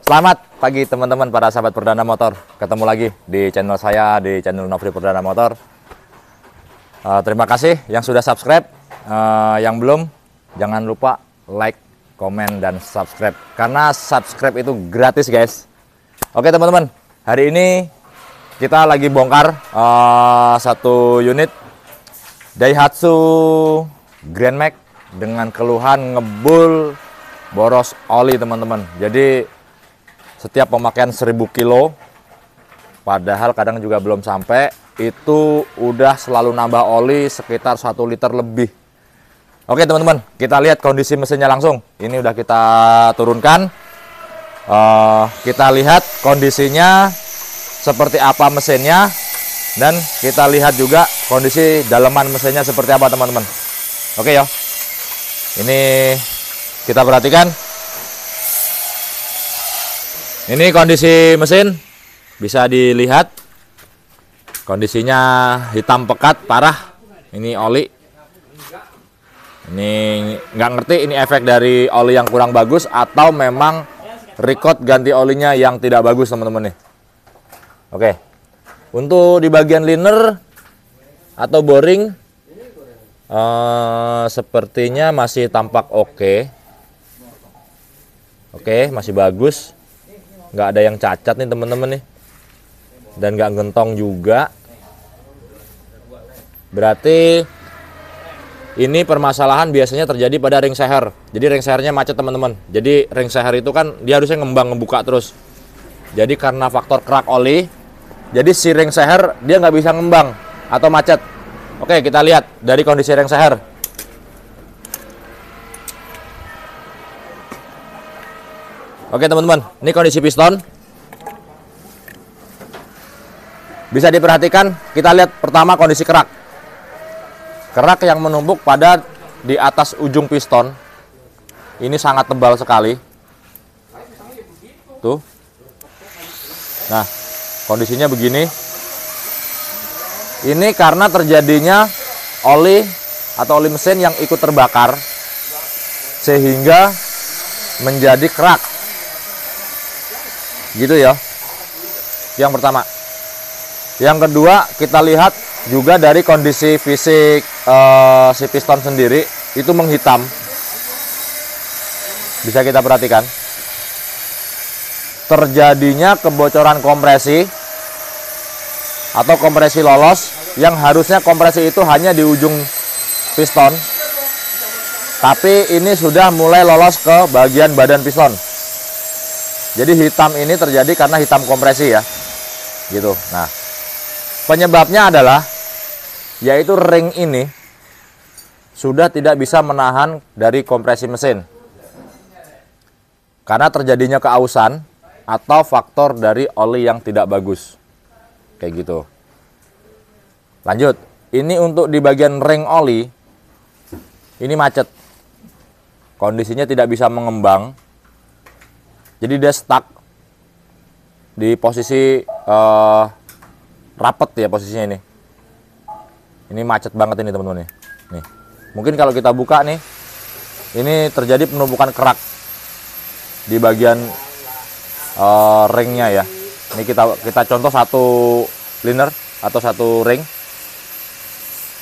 Selamat pagi teman-teman para sahabat Perdana Motor. Ketemu lagi di channel saya, di channel Nofri Perdana Motor. Terima kasih yang sudah subscribe. Yang belum, jangan lupa like, komen, dan subscribe. Karena subscribe itu gratis guys. Oke teman-teman, hari ini kita lagi bongkar satu unit Daihatsu Grand Max dengan keluhan ngebul boros oli teman-teman. Jadi setiap pemakaian 1000 kilo, padahal kadang juga belum sampai, itu udah selalu nambah oli sekitar 1 liter lebih. Oke teman-teman, kita lihat kondisi mesinnya langsung. Ini udah kita turunkan. Kita lihat kondisinya seperti apa mesinnya, dan kita lihat juga kondisi daleman mesinnya seperti apa teman-teman. Oke ya, ini kita perhatikan. Ini kondisi mesin, bisa dilihat kondisinya hitam pekat parah. Ini oli, ini nggak ngerti ini efek dari oli yang kurang bagus atau memang record ganti olinya yang tidak bagus teman-teman nih. Oke, untuk di bagian liner atau boring sepertinya masih tampak oke. Oke, masih bagus, nggak ada yang cacat nih teman-teman nih, dan nggak gentong juga. Berarti ini permasalahan biasanya terjadi pada ring seher. Jadi ring sehernya macet teman-teman. Jadi ring seher itu kan dia harusnya ngembang, ngebuka terus. Jadi karena faktor kerak oli, jadi si ring seher dia nggak bisa ngembang atau macet. Oke, kita lihat dari kondisi ring seher. Oke teman-teman, ini kondisi piston. Bisa diperhatikan, kita lihat pertama kondisi kerak. Kerak yang menumpuk pada di atas ujung piston. Ini sangat tebal sekali. Tuh. Nah, kondisinya begini. Ini karena terjadinya oli atau oli mesin yang ikut terbakar, sehingga menjadi kerak. Gitu ya. Yang pertama. Yang kedua, kita lihat juga dari kondisi fisik si piston sendiri itu menghitam. Bisa kita perhatikan. Terjadinya kebocoran kompresi atau kompresi lolos, yang harusnya kompresi itu hanya di ujung piston, tapi ini sudah mulai lolos ke bagian badan piston. Jadi hitam ini terjadi karena hitam kompresi ya, gitu. Nah, penyebabnya adalah yaitu ring ini sudah tidak bisa menahan dari kompresi mesin karena terjadinya keausan atau faktor dari oli yang tidak bagus, kayak gitu. Lanjut, ini untuk di bagian ring oli ini macet, kondisinya tidak bisa mengembang. Jadi dia stuck di posisi rapet ya posisinya ini. Ini macet banget ini teman-teman nih. Nih. Mungkin kalau kita buka nih, ini terjadi penumpukan kerak di bagian ringnya ya. Ini kita contoh satu liner atau satu ring.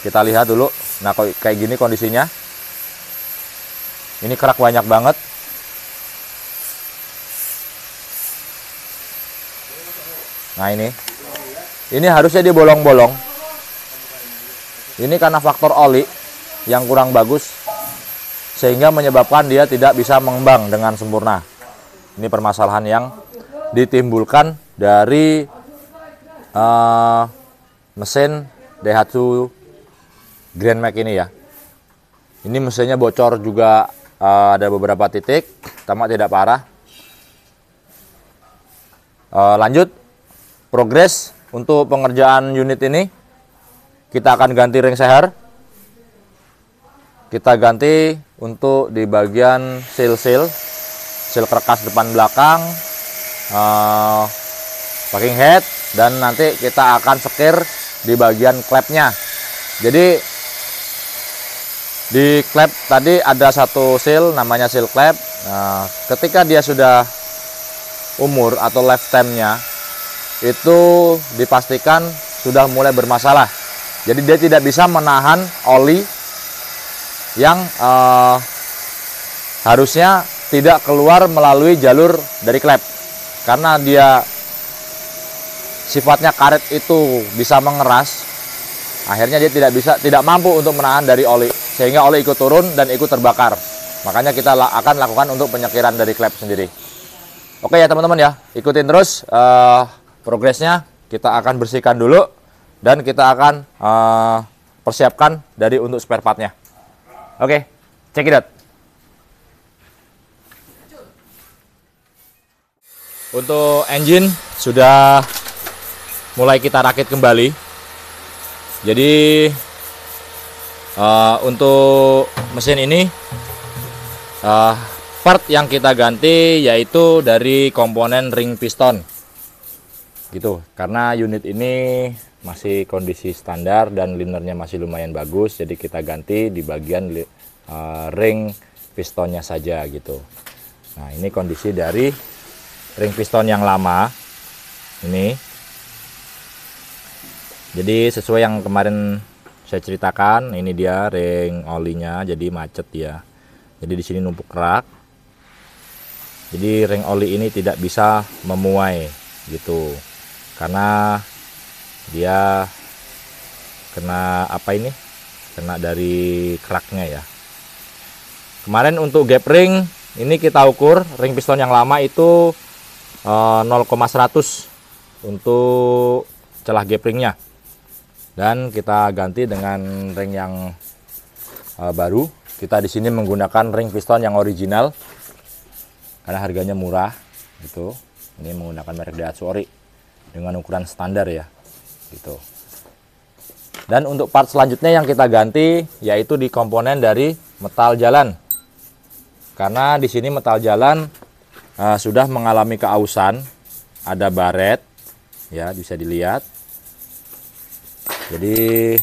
Kita lihat dulu. Nah, kayak gini kondisinya. Ini kerak banyak banget. Nah ini harusnya dia bolong-bolong. Ini karena faktor oli yang kurang bagus, sehingga menyebabkan dia tidak bisa mengembang dengan sempurna. Ini permasalahan yang ditimbulkan dari mesin Daihatsu Grand Max ini ya. Ini mesinnya bocor juga, ada beberapa titik, tamak tidak parah. Lanjut. Progres untuk pengerjaan unit ini, kita akan ganti ring seher. Kita ganti untuk di bagian seal karkas depan belakang, packing head, dan nanti kita akan sekir di bagian klepnya. Jadi di klep tadi ada satu seal namanya seal klep. Nah, ketika dia sudah umur atau lifetime-nya itu dipastikan sudah mulai bermasalah. Jadi dia tidak bisa menahan oli yang harusnya tidak keluar melalui jalur dari klep. Karena dia sifatnya karet itu bisa mengeras, akhirnya dia tidak mampu untuk menahan dari oli, sehingga oli ikut turun dan ikut terbakar. Makanya kita akan lakukan untuk penyekiran dari klep sendiri. Oke ya teman-teman ya, ikutin terus progresnya. Kita akan bersihkan dulu dan kita akan persiapkan dari untuk spare partnya. Oke, check it out. Untuk engine sudah mulai kita rakit kembali. Jadi untuk mesin ini part yang kita ganti yaitu dari komponen ring piston gitu, karena unit ini masih kondisi standar dan linernya masih lumayan bagus, jadi kita ganti di bagian ring pistonnya saja gitu. Nah, ini kondisi dari ring piston yang lama ini. Jadi sesuai yang kemarin saya ceritakan, ini dia ring olinya jadi macet ya. Jadi di sini numpuk kerak. Jadi ring oli ini tidak bisa memuai gitu. Karena dia kena apa ini? Kena dari keraknya ya. Kemarin untuk gap ring ini kita ukur ring piston yang lama itu 0,100 untuk celah gap ringnya. Dan kita ganti dengan ring yang baru. Kita di sini menggunakan ring piston yang original karena harganya murah gitu. Ini menggunakan merek Daihatsu Ori dengan ukuran standar ya gitu. Dan untuk part selanjutnya yang kita ganti yaitu di komponen dari metal jalan. Karena di sini metal jalan sudah mengalami keausan, ada baret ya, bisa dilihat. Jadi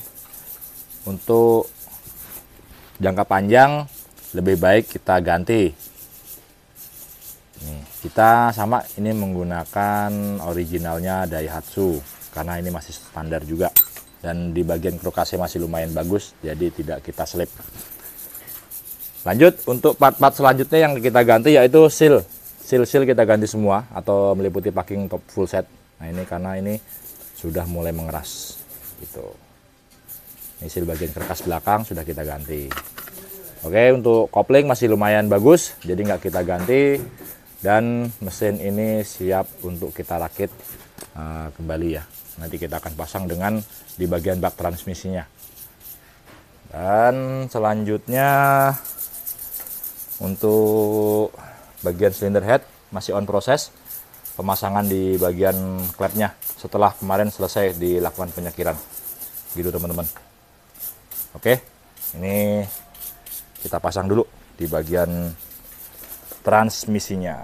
untuk jangka panjang lebih baik kita ganti. Nih, kita sama ini menggunakan originalnya Daihatsu karena ini masih standar juga, dan di bagian krokasnya masih lumayan bagus, jadi tidak kita selip. Lanjut untuk part-part selanjutnya yang kita ganti yaitu seal kita ganti semua atau meliputi packing top full set. Nah, ini karena ini sudah mulai mengeras gitu. Ini seal bagian karkas belakang sudah kita ganti. Oke, untuk kopling masih lumayan bagus, jadi nggak kita ganti. Dan mesin ini siap untuk kita rakit kembali ya. Nanti kita akan pasang dengan di bagian bak transmisinya. Dan selanjutnya untuk bagian cylinder head masih on proses pemasangan di bagian klepnya setelah kemarin selesai dilakukan penyekiran. Gitu teman-teman. Oke, ini kita pasang dulu di bagian transmisinya.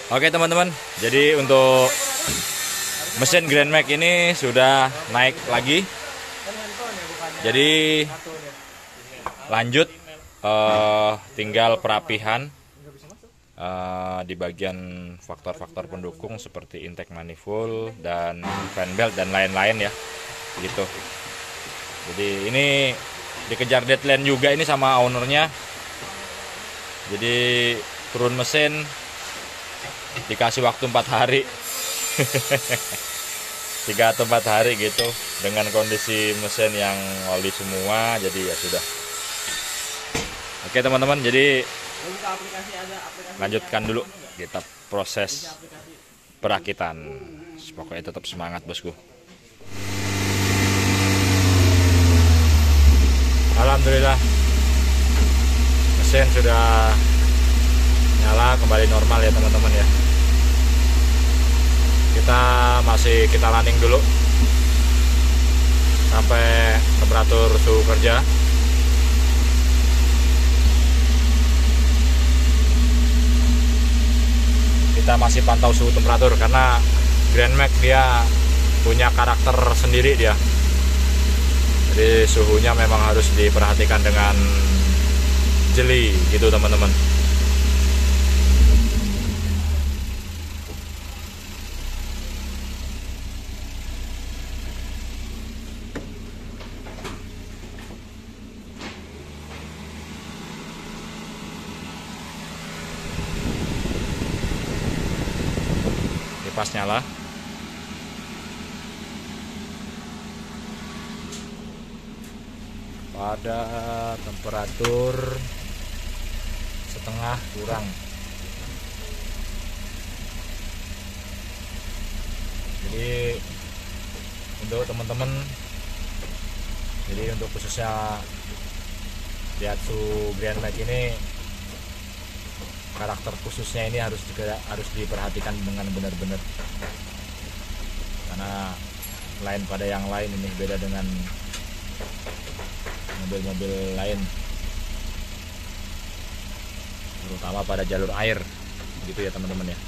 Oke teman-teman, jadi untuk mesin Grand Max ini sudah naik lagi. Jadi lanjut tinggal perapihan di bagian faktor-faktor pendukung seperti intake manifold dan fan belt dan lain-lain ya, gitu. Jadi ini dikejar deadline juga ini sama ownernya. Jadi turun mesin dikasih waktu 4 hari 3 atau 4 hari gitu, dengan kondisi mesin yang oli semua, jadi ya sudah. Oke teman-teman, jadi lanjutkan dulu kita proses perakitan. Pokoknya tetap semangat bosku. Alhamdulillah mesin sudah nyala kembali normal ya teman-teman ya. Kita landing dulu sampai temperatur suhu kerja. Kita masih pantau suhu temperatur karena Grand Max dia punya karakter sendiri dia. Jadi suhunya memang harus diperhatikan dengan jeli gitu teman-teman. kipas nyala. Pada temperatur setengah kurang. Jadi untuk teman-teman, jadi untuk khususnya Daihatsu Grand Max ini, karakter khususnya ini harus diperhatikan dengan benar-benar, karena lain pada yang lain, ini beda dengan mobil-mobil lain, terutama pada jalur air gitu ya teman-teman ya.